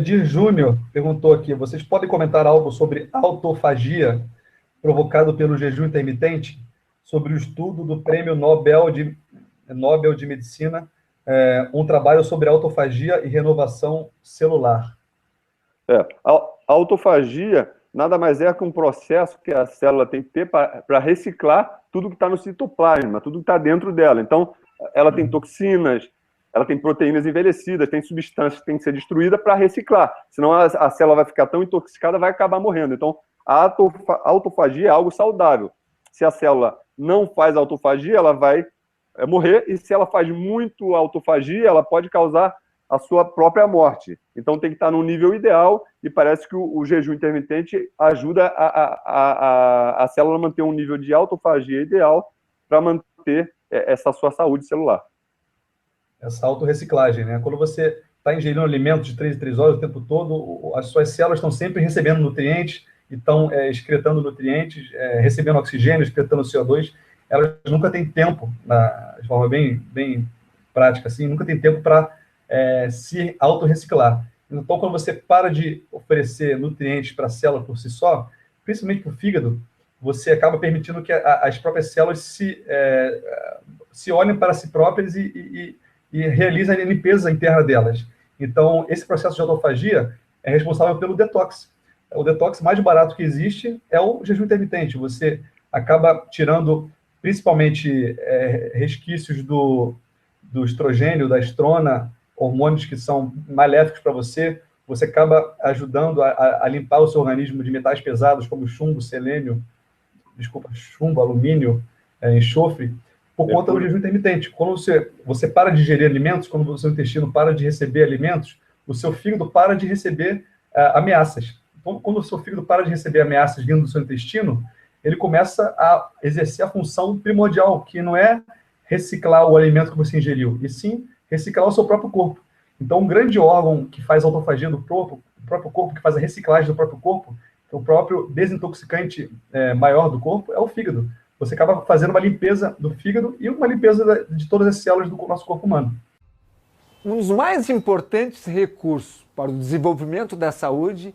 Edir Júnior perguntou aqui: vocês podem comentar algo sobre autofagia provocado pelo jejum intermitente? Sobre o estudo do Prêmio Nobel de Medicina, um trabalho sobre autofagia e renovação celular. A autofagia nada mais é que um processo que a célula tem que ter para reciclar tudo que está no citoplasma, tudo que está dentro dela. Então, ela tem toxinas, ela tem proteínas envelhecidas, tem substâncias que têm que ser destruídas para reciclar. Senão a célula vai ficar tão intoxicada, vai acabar morrendo. Então, a autofagia é algo saudável. Se a célula não faz autofagia, ela vai morrer, e se ela faz muito autofagia, ela pode causar a sua própria morte. Então tem que estar no nível ideal, e parece que o jejum intermitente ajuda a célula a manter um nível de autofagia ideal para manter essa sua saúde celular. Essa autorreciclagem, né? Quando você está ingerindo alimentos de 3 em 3 horas o tempo todo, as suas células estão sempre recebendo nutrientes, e estão excretando nutrientes, recebendo oxigênio, excretando CO2. Elas nunca têm tempo, de forma bem prática, assim, nunca tem tempo para se autorreciclar. Então, quando você para de oferecer nutrientes para a célula por si só, principalmente para o fígado, você acaba permitindo que as próprias células se olhem para si próprias e realizem a limpeza interna delas. Então, esse processo de autofagia é responsável pelo detox. O detox mais barato que existe é o jejum intermitente. Você acaba tirando, principalmente, resquícios do estrogênio, da estrona, hormônios que são maléficos para você. Você acaba ajudando a limpar o seu organismo de metais pesados, como chumbo, alumínio, enxofre, por conta do jejum intermitente. Quando você para de ingerir alimentos, quando o seu intestino para de receber alimentos, o seu fígado para de receber ameaças. Então, quando o seu fígado para de receber ameaças vindo do seu intestino, ele começa a exercer a função primordial, que não é reciclar o alimento que você ingeriu, e sim reciclar o seu próprio corpo. Então, um grande órgão que faz autofagia do próprio corpo, que faz a reciclagem do próprio corpo, o próprio desintoxicante maior do corpo, é o fígado. Você acaba fazendo uma limpeza do fígado e uma limpeza de todas as células do nosso corpo humano. Um dos mais importantes recursos para o desenvolvimento da saúde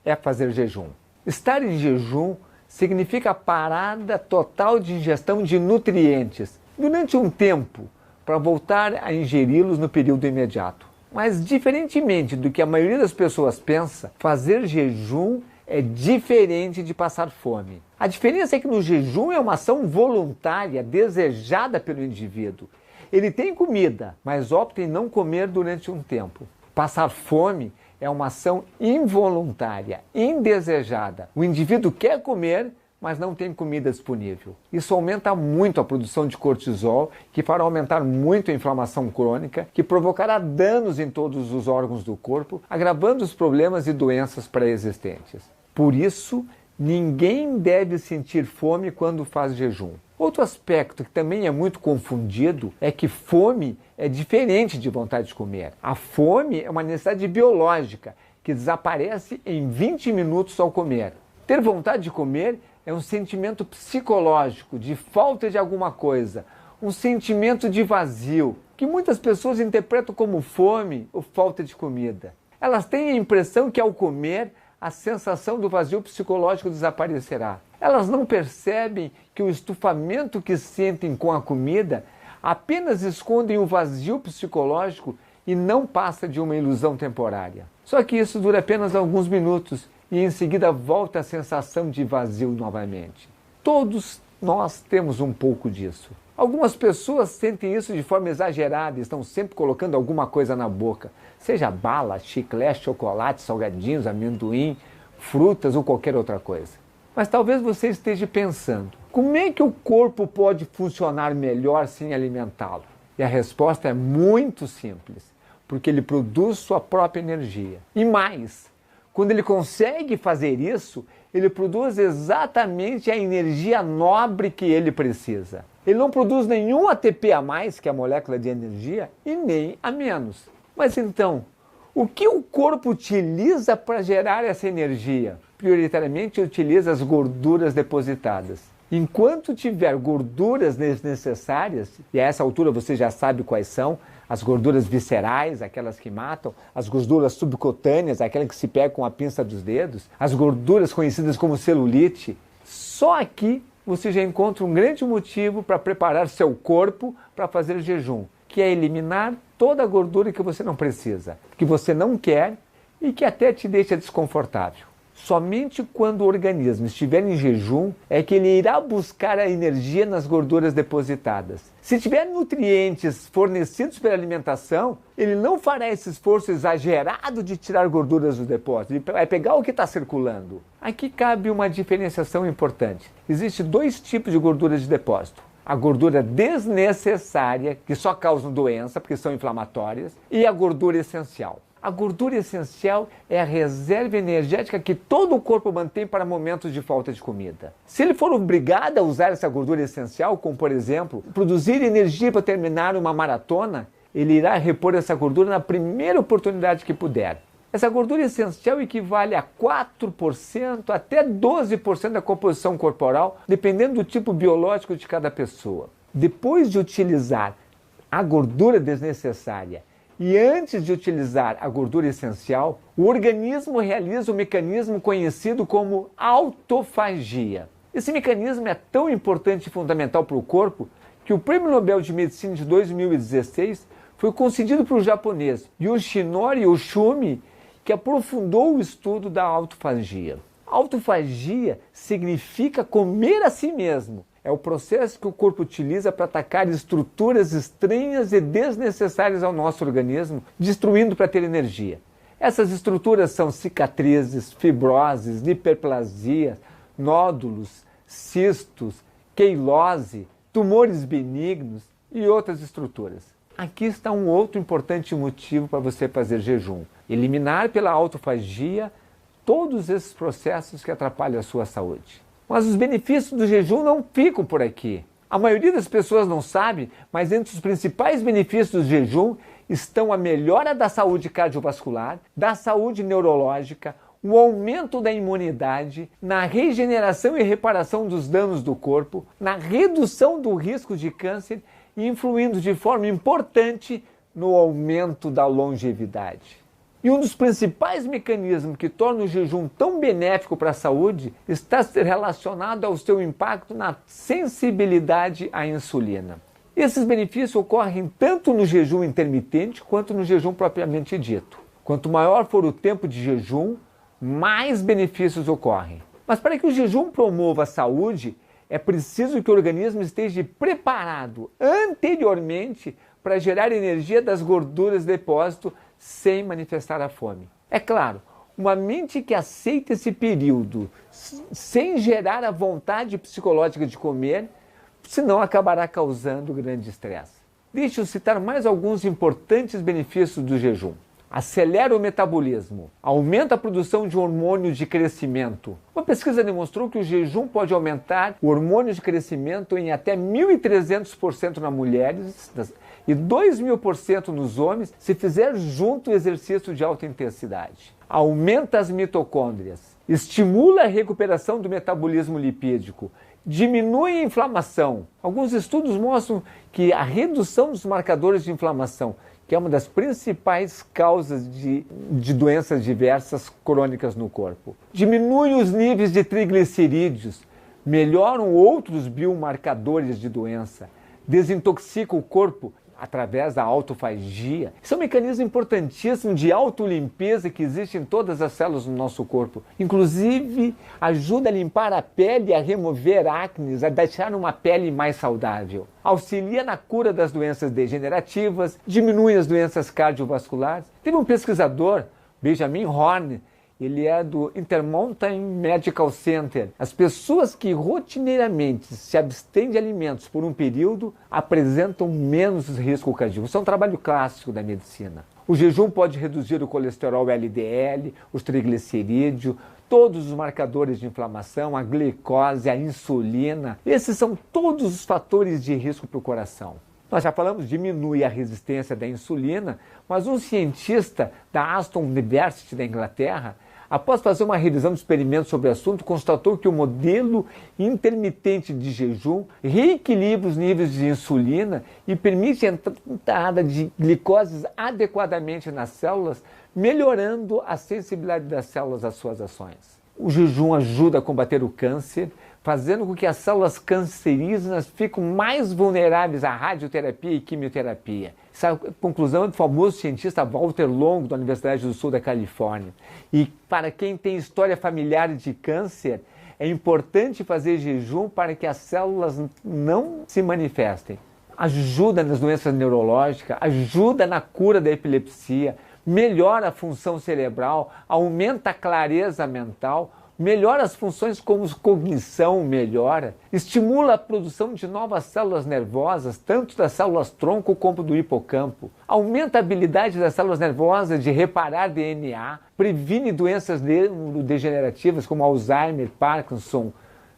é fazer jejum. Estar em jejum significa parada total de ingestão de nutrientes durante um tempo, para voltar a ingeri-los no período imediato. Mas, diferentemente do que a maioria das pessoas pensa, fazer jejum é diferente de passar fome. A diferença é que no jejum é uma ação voluntária, desejada pelo indivíduo. Ele tem comida, mas opta em não comer durante um tempo. Passar fome é uma ação involuntária, indesejada. O indivíduo quer comer, mas não tem comida disponível. Isso aumenta muito a produção de cortisol, que fará aumentar muito a inflamação crônica, que provocará danos em todos os órgãos do corpo, agravando os problemas e doenças pré-existentes. Por isso, ninguém deve sentir fome quando faz jejum. Outro aspecto que também é muito confundido é que fome é diferente de vontade de comer. A fome é uma necessidade biológica que desaparece em 20 minutos ao comer. Ter vontade de comer é um sentimento psicológico de falta de alguma coisa, um sentimento de vazio, que muitas pessoas interpretam como fome ou falta de comida. Elas têm a impressão que ao comer, a sensação do vazio psicológico desaparecerá. Elas não percebem que o estufamento que sentem com a comida apenas escondem o vazio psicológico e não passa de uma ilusão temporária. Só que isso dura apenas alguns minutos e em seguida volta a sensação de vazio novamente. Todos nós temos um pouco disso. Algumas pessoas sentem isso de forma exagerada e estão sempre colocando alguma coisa na boca, seja bala, chiclete, chocolate, salgadinhos, amendoim, frutas ou qualquer outra coisa. Mas talvez você esteja pensando, como é que o corpo pode funcionar melhor sem alimentá-lo? E a resposta é muito simples, porque ele produz sua própria energia. E mais, quando ele consegue fazer isso, ele produz exatamente a energia nobre que ele precisa. Ele não produz nenhum ATP a mais, que é a molécula de energia, e nem a menos. Mas então, o que o corpo utiliza para gerar essa energia? Prioritariamente utiliza as gorduras depositadas. Enquanto tiver gorduras necessárias, e a essa altura você já sabe quais são, as gorduras viscerais, aquelas que matam, as gorduras subcutâneas, aquelas que se pegam com a pinça dos dedos, as gorduras conhecidas como celulite. Só aqui você já encontra um grande motivo para preparar seu corpo para fazer jejum, que é eliminar toda a gordura que você não precisa, que você não quer e que até te deixa desconfortável. Somente quando o organismo estiver em jejum é que ele irá buscar a energia nas gorduras depositadas. Se tiver nutrientes fornecidos pela alimentação, ele não fará esse esforço exagerado de tirar gorduras do depósito, ele vai pegar o que está circulando. Aqui cabe uma diferenciação importante. Existem dois tipos de gorduras de depósito. A gordura desnecessária, que só causam doença, porque são inflamatórias, e a gordura essencial. A gordura essencial é a reserva energética que todo o corpo mantém para momentos de falta de comida. Se ele for obrigado a usar essa gordura essencial, como por exemplo, produzir energia para terminar uma maratona, ele irá repor essa gordura na primeira oportunidade que puder. Essa gordura essencial equivale a 4% até 12% da composição corporal, dependendo do tipo biológico de cada pessoa. Depois de utilizar a gordura desnecessária e antes de utilizar a gordura essencial, o organismo realiza um mecanismo conhecido como autofagia. Esse mecanismo é tão importante e fundamental para o corpo que o Prêmio Nobel de Medicina de 2016 foi concedido para o japonês Yoshinori Oshumi, que aprofundou o estudo da autofagia. Autofagia significa comer a si mesmo. É o processo que o corpo utiliza para atacar estruturas estranhas e desnecessárias ao nosso organismo, destruindo para ter energia. Essas estruturas são cicatrizes, fibroses, hiperplasias, nódulos, cistos, queilose, tumores benignos e outras estruturas. Aqui está um outro importante motivo para você fazer jejum. Eliminar pela autofagia todos esses processos que atrapalham a sua saúde. Mas os benefícios do jejum não ficam por aqui. A maioria das pessoas não sabe, mas entre os principais benefícios do jejum estão a melhora da saúde cardiovascular, da saúde neurológica, o aumento da imunidade, na regeneração e reparação dos danos do corpo, na redução do risco de câncer e influindo de forma importante no aumento da longevidade. E um dos principais mecanismos que torna o jejum tão benéfico para a saúde está relacionado ao seu impacto na sensibilidade à insulina. Esses benefícios ocorrem tanto no jejum intermitente quanto no jejum propriamente dito. Quanto maior for o tempo de jejum, mais benefícios ocorrem. Mas para que o jejum promova a saúde, é preciso que o organismo esteja preparado anteriormente para gerar energia das gorduras de depósito sem manifestar a fome. É claro, uma mente que aceita esse período sem gerar a vontade psicológica de comer, senão acabará causando grande estresse. Deixe eu citar mais alguns importantes benefícios do jejum. Acelera o metabolismo, aumenta a produção de hormônios de crescimento. Uma pesquisa demonstrou que o jejum pode aumentar o hormônio de crescimento em até 1.300% nas mulheres e 2.000% nos homens se fizer junto o exercício de alta intensidade. Aumenta as mitocôndrias, estimula a recuperação do metabolismo lipídico, diminui a inflamação. Alguns estudos mostram que a redução dos marcadores de inflamação, que é uma das principais causas de doenças diversas crônicas no corpo. Diminui os níveis de triglicerídeos, melhoram outros biomarcadores de doença, desintoxica o corpo através da autofagia. Isso é um mecanismo importantíssimo de autolimpeza que existe em todas as células do nosso corpo. Inclusive, ajuda a limpar a pele, a remover acnes, a deixar uma pele mais saudável. Auxilia na cura das doenças degenerativas, diminui as doenças cardiovasculares. Teve um pesquisador, Benjamin Horne, ele é do Intermountain Medical Center. As pessoas que rotineiramente se abstêm de alimentos por um período apresentam menos risco cardíaco. Isso é um trabalho clássico da medicina. O jejum pode reduzir o colesterol LDL, os triglicerídeos, todos os marcadores de inflamação, a glicose, a insulina. Esses são todos os fatores de risco para o coração. Nós já falamos, diminui a resistência da insulina, mas um cientista da Aston University da Inglaterra após fazer uma revisão de experimentos sobre o assunto, constatou que o modelo intermitente de jejum reequilibra os níveis de insulina e permite a entrada de glicoses adequadamente nas células, melhorando a sensibilidade das células às suas ações. O jejum ajuda a combater o câncer, fazendo com que as células cancerígenas fiquem mais vulneráveis à radioterapia e quimioterapia. Essa é a conclusão do famoso cientista Walter Longo, da Universidade do Sul da Califórnia. E para quem tem história familiar de câncer, é importante fazer jejum para que as células não se manifestem. Ajuda nas doenças neurológicas, ajuda na cura da epilepsia, melhora a função cerebral, aumenta a clareza mental, melhora as funções como cognição, estimula a produção de novas células nervosas, tanto das células tronco como do hipocampo, aumenta a habilidade das células nervosas de reparar DNA, previne doenças neurodegenerativas como Alzheimer, Parkinson,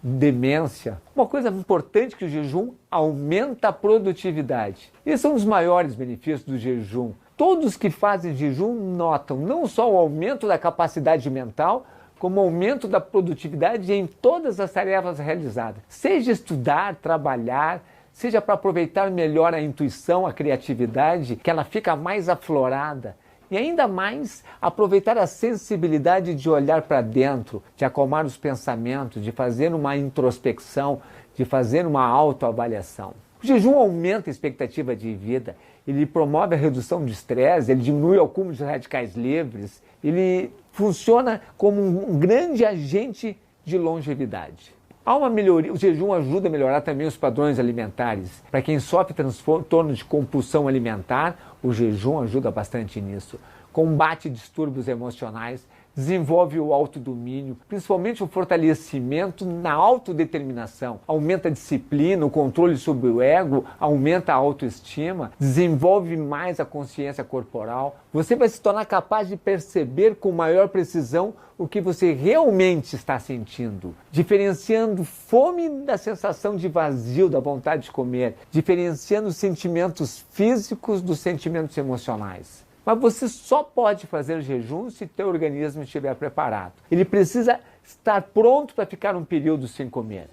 demência. Uma coisa importante que o jejum aumenta a produtividade. Esse é um dos maiores benefícios do jejum. Todos que fazem jejum notam não só o aumento da capacidade mental, como aumento da produtividade em todas as tarefas realizadas. Seja estudar, trabalhar, seja para aproveitar melhor a intuição, a criatividade, que ela fica mais aflorada. E ainda mais, aproveitar a sensibilidade de olhar para dentro, de acalmar os pensamentos, de fazer uma introspecção, de fazer uma autoavaliação. O jejum aumenta a expectativa de vida, ele promove a redução de estresse, ele diminui o acúmulo de radicais livres, ele funciona como um grande agente de longevidade. Há uma melhoria, o jejum ajuda a melhorar também os padrões alimentares. Para quem sofre transtorno de compulsão alimentar, o jejum ajuda bastante nisso. Combate distúrbios emocionais, desenvolve o autodomínio, principalmente o fortalecimento na autodeterminação, aumenta a disciplina, o controle sobre o ego, aumenta a autoestima, desenvolve mais a consciência corporal. Você vai se tornar capaz de perceber com maior precisão o que você realmente está sentindo, diferenciando fome da sensação de vazio, da vontade de comer, diferenciando os sentimentos físicos dos sentimentos emocionais. Mas você só pode fazer jejum se teu organismo estiver preparado. Ele precisa estar pronto para ficar um período sem comer.